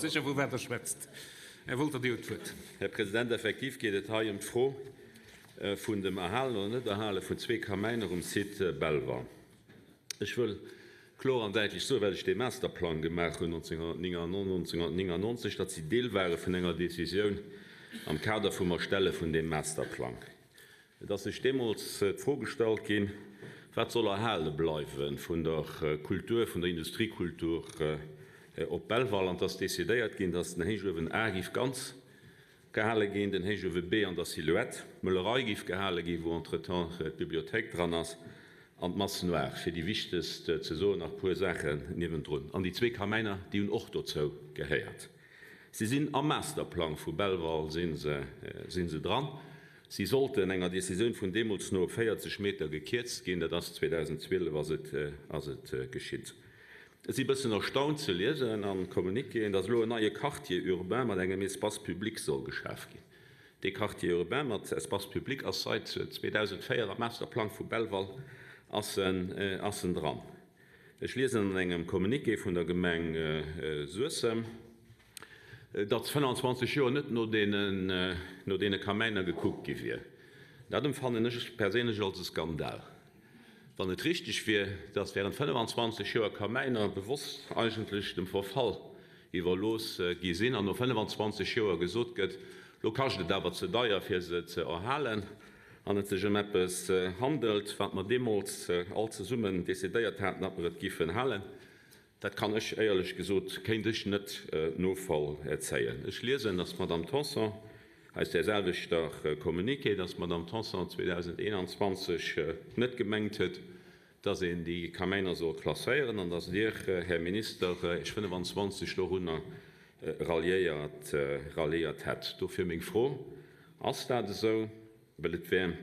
Sicher wo wer schwätzt. Wollte die tut. Herr Präsident, effektiv geht es hier froh von dem Erhalen und nicht Erhalen von 2 Kameiner Site Belvoir. Ich will klar und deutlich so, weil ich den Masterplan gemacht habe 1999, dass sie Teil waren von einer Decision am Kader von der Stelle von dem Masterplan. Dass ich damals vorgestellt ging, was soll erhalten bleiben von der Kultur, von der Industriekultur op Belval an das décidéiert gin, dats den Hewen Agif ganz gehale gin, den Hewe B an der Silhouette, Müllerei gif gehale gi, wo entretan Bibliothek dran ass an Massenwer fir die wichteste Saison nach puer Sachen niwen run. An die 2 Kameiner, die hun och dozo geheiert. Sie sind am Masterplan vu Belval sind se dran. Sie sollten enger Decision vun Demos no 40 Meter gekürzt gin, das 2012 was het geschitt. Sie bëssen erstaunt ze lesen an Kommunike, dats lo neue Quartier urbain mat engem Espacepublik soll geschäft gin. De Quartier urbain mat Espacepublik as seit 2004 am Masterplan vu Belval assen dran. Ech lesen an engem Kommunike vun der Gemeng Susse, dat 25 Joer net no de Kameiner gekuckt gewir. Dat fan perég als Skandal. Wann het richtig wie, dat wären 25 Joer Kameiner bewusst eigentlich dem Verfall iwwer los gesinn an no 25 Joer gesot gëtt, Lokachte dawer ze daier fir se ze erhalen, an et sege Mappes handelt, wat man Demos all ze summen desideiert hat dat et giffen hallen. Dat kann ech eierlich gesot kenintch net nofall erzeien. Ech lesen, dats Madame Tanson als derselvichter Kommunike, dass Madame Tanson 2021 net gemengt huet, dass in die Kameiner so klassieren an dass Dir, Herr Minister, ich 25 Lohunner ralliert hat. Dofir még froh, ass dat so et fir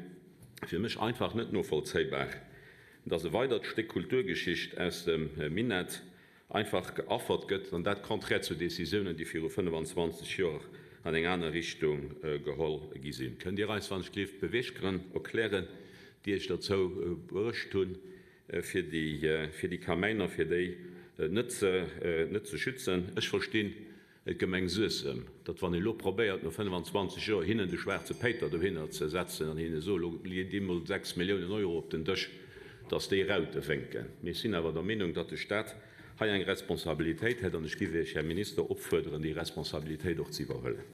michch einfach net nur vollzeibar, dat se weiter Stück Kulturgeschicht aus dem Minet einfach geaffert gëtt an dat konträ zu Decisionen, die fir 25 Jahre an eng aner Richtung geholl gesinn. Kën Di Reis wann Schlieft bewegren erklären, Di ich dat zo burcht hun fir die Kameiner fir déi net ze schützen. Ech verste et Gemeng Susem, dat wann lo probéiert no 25 Joer hinnen de Schwärze Peter do hinnner ze setzen an hinne so dimmel 6 Millionen Euro op den Dëch, dats déi Raute fenken. Me sinn awer der Meinung, dat de Staat ha eng Responsabiltäit hett an giwech Herr Minister opfëderen die Responsabiltäit doch ze überhëllen.